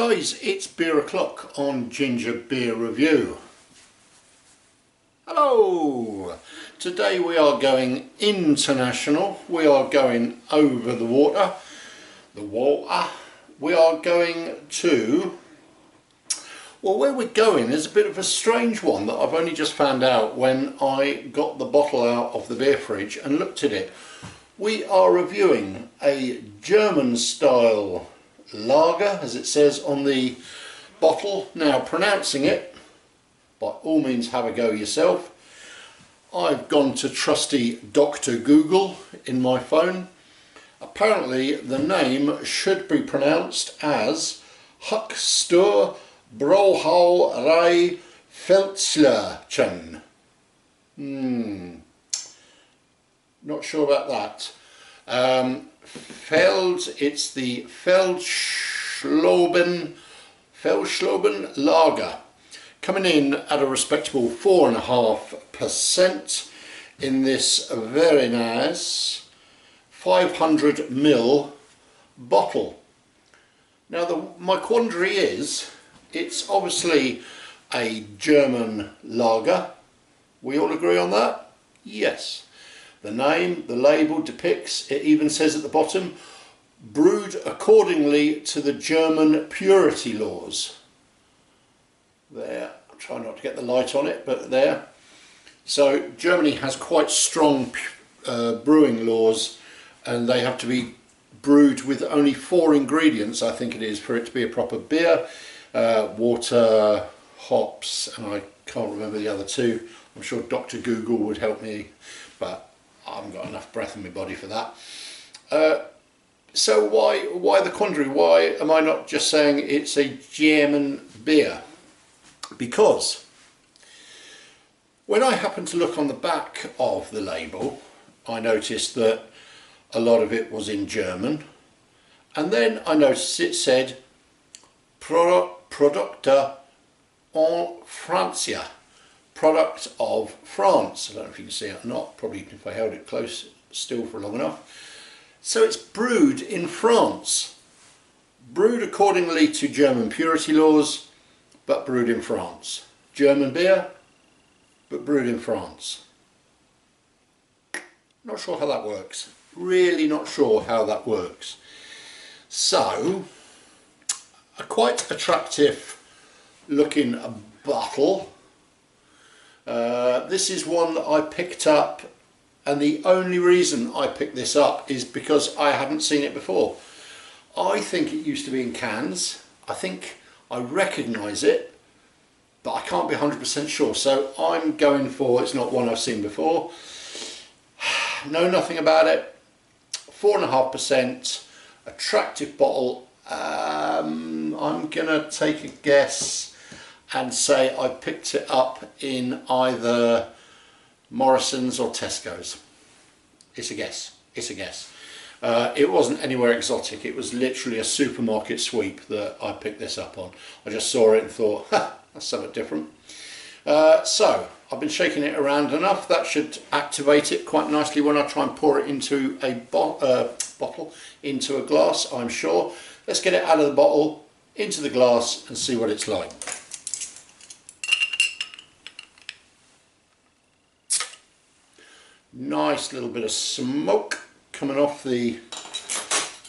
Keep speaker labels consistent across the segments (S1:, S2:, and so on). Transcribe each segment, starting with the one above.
S1: guys, it's beer o'clock on Ginger Beer Review. Hello! Today we are going international. We are going over the water. We are going to... Well, where we're going is a bit of a strange one that I've only just found out when I got the bottle out of the beer fridge and looked at it. We are reviewing a German style lager, as it says on the bottle. Now, pronouncing it, by all means have a go yourself. I've gone to trusty Dr. Google in my phone. Apparently the name should be pronounced as Hochste Brauerei Feldschlobchen. Not sure about that. It's the Feldschlobchen Lager, coming in at a respectable 4.5% in this very nice 500ml bottle. Now my quandary is, it's obviously a German lager. We all agree on that? Yes. The name, the label depicts, it even says at the bottom, brewed accordingly to the German purity laws. There, I'll try not to get the light on it, but there. So Germany has quite strong brewing laws, and they have to be brewed with only 4 ingredients, I think it is, for it to be a proper beer. Water, hops, and I can't remember the other 2. I'm sure Dr. Google would help me, but I haven't got enough breath in my body for that. So why the quandary? Why am I not just saying it's a German beer? Because when I happened to look on the back of the label, I noticed that a lot of it was in German, and then I noticed it said Producte en Francia. Product of France. I don't know if you can see it or not, probably if I held it close still for long enough. So it's brewed in France, brewed accordingly to German purity laws, but brewed in France. German beer, but brewed in France. Not sure how that works, really not sure how that works. So a quite attractive looking bottle. This is one that I picked up, and the only reason I picked this up is because I hadn't seen it before. I think it used to be in cans. I think I recognise it, but I can't be 100% sure, so I'm going for it's not one I've seen before. Know nothing about it. 4.5%, attractive bottle. I'm gonna take a guess and say I picked it up in either Morrison's or Tesco's. It's a guess. It's a guess. It wasn't anywhere exotic. It was literally a supermarket sweep that I picked this up on. I just saw it and thought, ha, that's something different. So I've been shaking it around enough. That should activate it quite nicely when I try and pour it into a bottle, into a glass, I'm sure. Let's get it out of the bottle, into the glass, and see what it's like. Nice little bit of smoke coming off the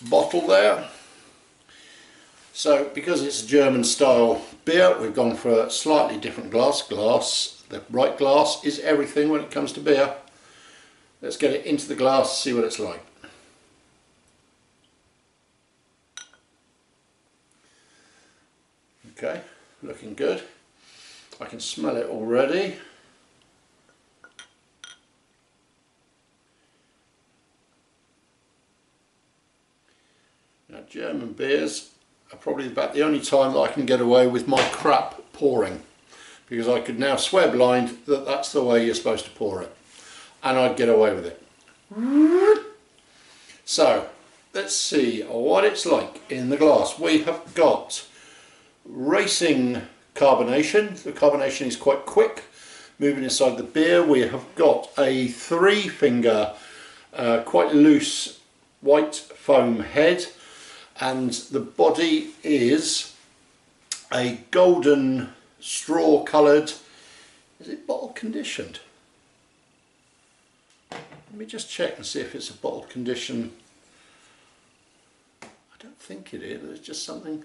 S1: bottle there. So because it's a German style beer, we've gone for a slightly different glass. The right glass is everything when it comes to beer. Let's get it into the glass, see what it's like. Okay, looking good. I can smell it already. Now, German beers are probably about the only time that I can get away with my crap pouring, because I could now swear blind that that's the way you're supposed to pour it, and I'd get away with it. So let's see what it's like in the glass. We have got racing carbonation. The carbonation is quite quick. Moving inside the beer, we have got a 3-finger quite loose white foam head, and the body is a golden straw coloured, is it bottle conditioned? Let me just check and see if it's a bottle condition. I don't think it is, it's just something.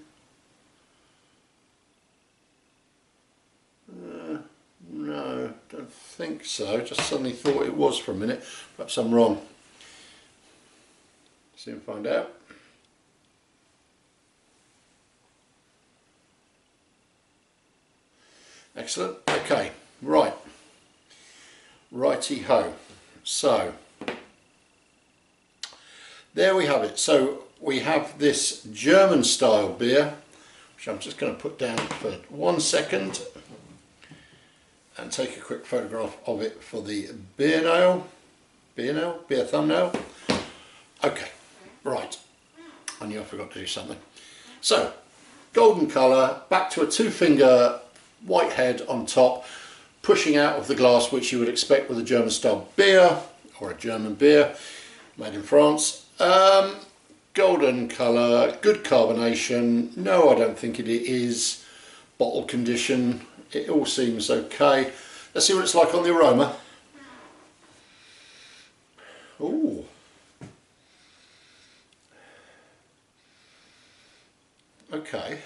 S1: No, don't think so. Just suddenly thought it was for a minute. Perhaps I'm wrong. Soon find out. Excellent. Okay, right. Righty-ho. So, there we have it. So, we have this German style beer, which I'm just going to put down for 1 second and take a quick photograph of it for the beer thumbnail. Okay, right. I knew I forgot to do something. So, golden colour, back to a 2-finger white head on top, pushing out of the glass, which you would expect with a German style beer or a German beer made in France. Golden colour, good carbonation. No, I don't think it is bottle condition. It all seems okay. Let's see what it's like on the aroma. Ooh. Okay.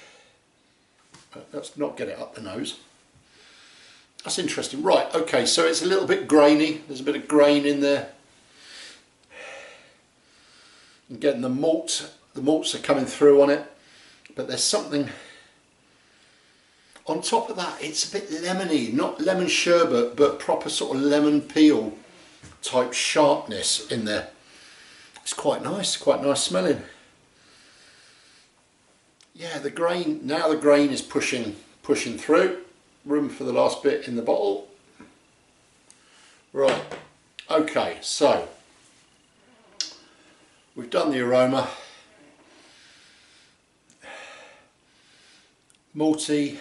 S1: Let's not get it up the nose. That's interesting. Right, okay, so it's a little bit grainy. There's a bit of grain in there. I'm getting the malt. The malts are coming through on it. But there's something on top of that. It's a bit lemony, not lemon sherbet, but proper sort of lemon peel type sharpness in there. It's quite nice smelling. Yeah, the grain, now the grain is pushing through. Room for the last bit in the bottle. Right, okay, so we've done the aroma. Malty,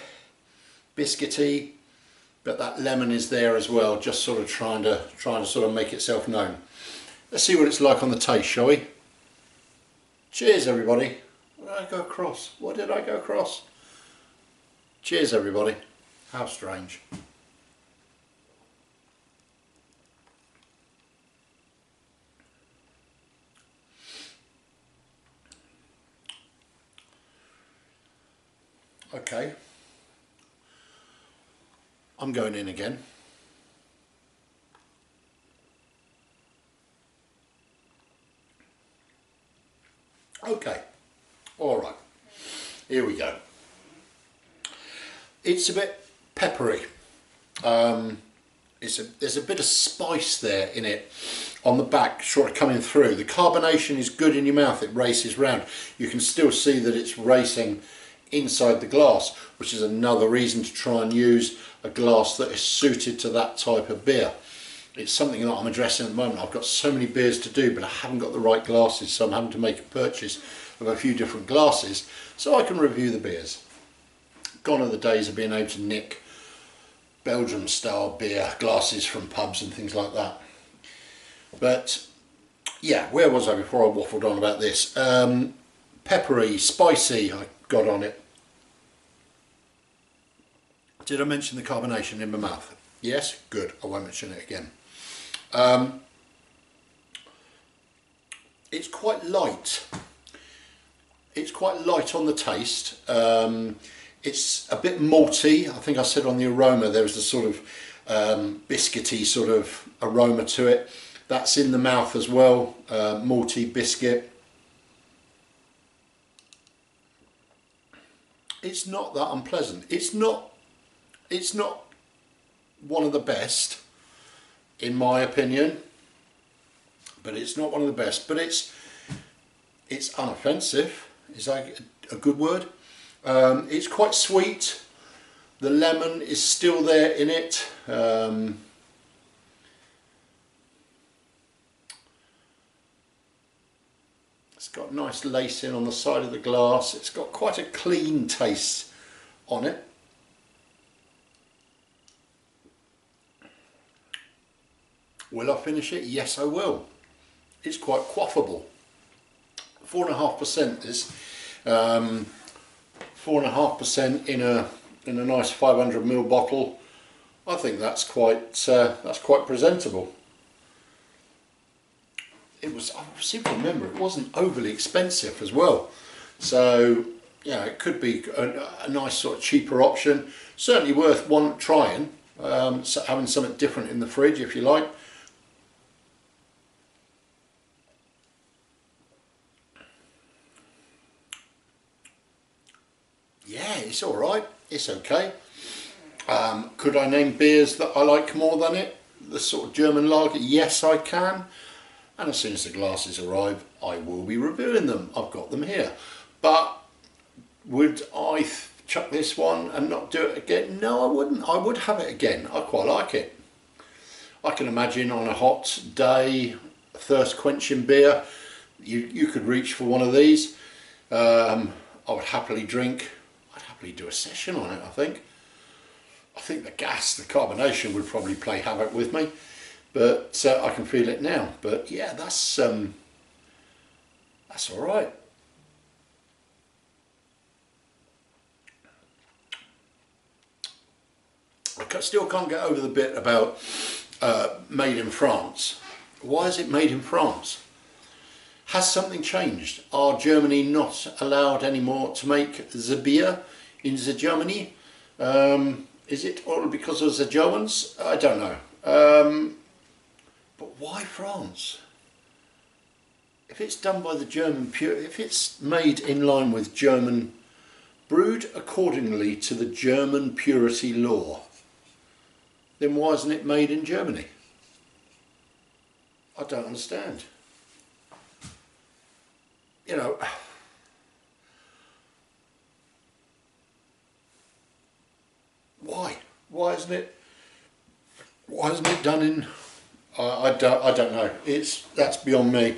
S1: biscuity, but that lemon is there as well, just sort of trying to sort of make itself known. Let's see what it's like on the taste, shall we? Cheers, everybody. What did I go across? What did I go across? Cheers, everybody. How strange. Okay. I'm going in again. Okay. All right. Here we go. It's a bit peppery. There's a bit of spice there in it on the back, sort of coming through. The carbonation is good in your mouth. It races round. You can still see that it's racing inside the glass, which is another reason to try and use a glass that is suited to that type of beer. It's something that I'm addressing at the moment. I've got so many beers to do, but I haven't got the right glasses, so I'm having to make a purchase of a few different glasses so I can review the beers. Gone are the days of being able to nick Belgium style beer glasses from pubs and things like that. But yeah, where was I before I waffled on about this? Peppery, spicy, I got on it. Did I mention the carbonation in my mouth? Yes, good, I won't mention it again. It's quite light. It's quite light on the taste. It's a bit malty. I think I said on the aroma there was a sort of biscuity sort of aroma to it. That's in the mouth as well, malty biscuit. It's not that unpleasant. It's not one of the best, in my opinion, but it's not one of the best. But it's unoffensive. Is that a good word? It's quite sweet. The lemon is still there in it. It's got nice lacing on the side of the glass. It's got quite a clean taste on it. Will I finish it? Yes, I will. It's quite quaffable. 4.5% this. 4.5% in a nice 500ml bottle. I think that's quite presentable. It was, I seem to remember, it wasn't overly expensive as well. So yeah, it could be a nice sort of cheaper option. Certainly worth trying. So having something different in the fridge if you like. Yeah, it's alright, it's okay. Could I name beers that I like more than it? The sort of German lager? Yes, I can. And as soon as the glasses arrive, I will be reviewing them. I've got them here. But would I chuck this one and not do it again? No, I wouldn't. I would have it again. I quite like it. I can imagine on a hot day, thirst quenching beer, you could reach for one of these. I would happily drink. I'd happily do a session on it, I think. I think the gas, the carbonation would probably play havoc with me, but I can feel it now. But yeah, that's all right. I still can't get over the bit about made in France. Why is it made in France? Has something changed? Are Germany not allowed anymore to make the beer in the Germany? Is it all because of the Germans? I don't know. But why France? If it's done by the German if it's made in line with German, brewed accordingly to the German purity law, then why isn't it made in Germany? I don't understand. You know, why? Why isn't it done in? I don't know. That's beyond me.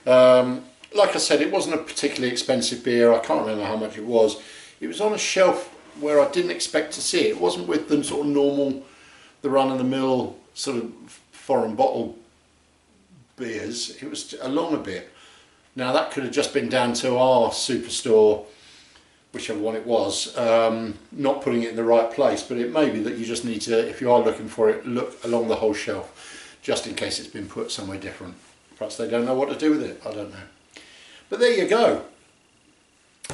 S1: Like I said, it wasn't a particularly expensive beer. I can't remember how much it was. It was on a shelf where I didn't expect to see it. It wasn't with the sort of normal, the run-of-the-mill sort of foreign bottle beers. It was along a bit. Now that could have just been down to our superstore, whichever one it was, not putting it in the right place, but it may be that you just need to, if you are looking for it, look along the whole shelf, just in case it's been put somewhere different. Perhaps they don't know what to do with it, I don't know. But there you go.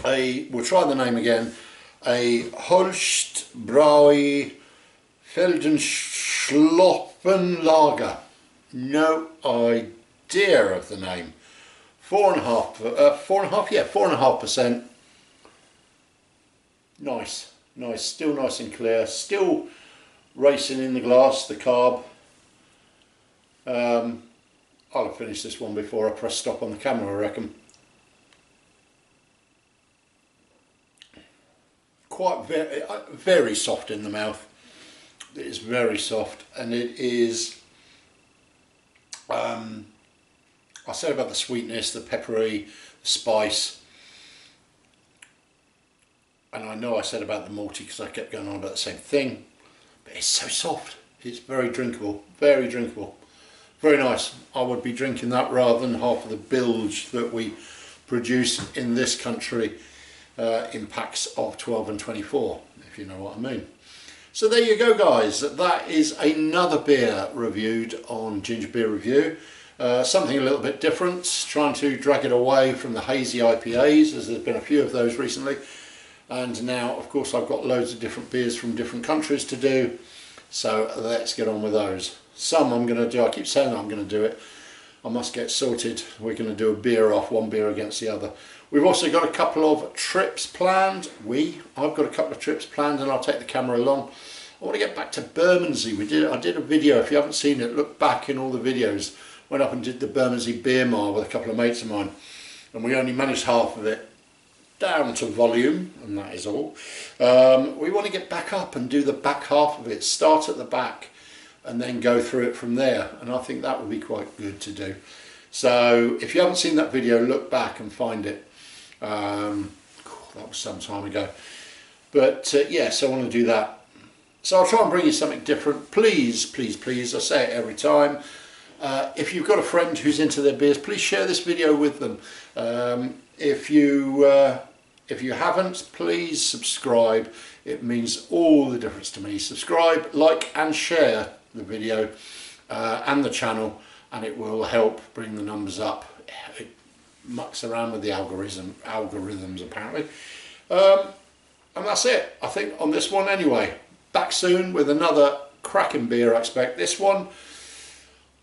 S1: We'll try the name again, a Hochste Brauerei Feldschlobchen lager. No idea of the name. 4.5%. Nice, still nice and clear, still racing in the glass, the carb. I'll have finished this one before I press stop on the camera, I reckon. Quite very soft in the mouth. It is very soft, and it is, I said about the sweetness, the peppery, the spice, and I know I said about the malty because I kept going on about the same thing, but it's so soft. It's very drinkable, very drinkable, very nice. I would be drinking that rather than half of the bilge that we produce in this country in packs of 12 and 24, if you know what I mean. So there you go, guys. That is another beer reviewed on Ginger Beer Review. Something a little bit different, trying to drag it away from the hazy IPAs, as there's been a few of those recently. And now, of course, I've got loads of different beers from different countries to do. So let's get on with those. Some I'm going to do, I keep saying I'm going to do it. I must get sorted. We're going to do a beer off, one beer against the other. We've also got a couple of trips planned. I've got a couple of trips planned, and I'll take the camera along. I want to get back to Bermondsey. I did a video, if you haven't seen it, look back in all the videos. Went up and did the Bermondsey Beer Mile with a couple of mates of mine, and we only managed half of it, down to volume, and that is all. We want to get back up and do the back half of it, start at the back and then go through it from there, and I think that would be quite good to do. So if you haven't seen that video, look back and find it. That was some time ago, but yes, I want to do that. So I'll try and bring you something different. Please, please, please, I say it every time, if you've got a friend who's into their beers, please share this video with them. If you If you haven't, please subscribe. It means all the difference to me. Subscribe, like and share the video and the channel, and it will help bring the numbers up. It mucks around with the algorithms apparently. And that's it, I think, on this one anyway. Back soon with another cracking beer, I expect. This one,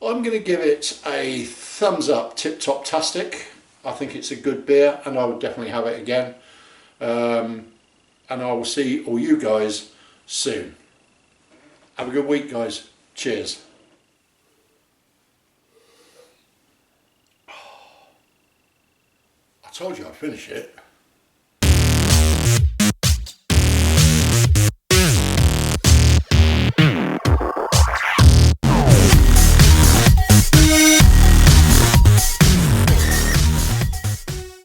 S1: I'm going to give it a thumbs up, tip-top-tastic. I think it's a good beer and I would definitely have it again. And I will see all you guys soon. Have a good week, guys. Cheers. I told you I'd finish it.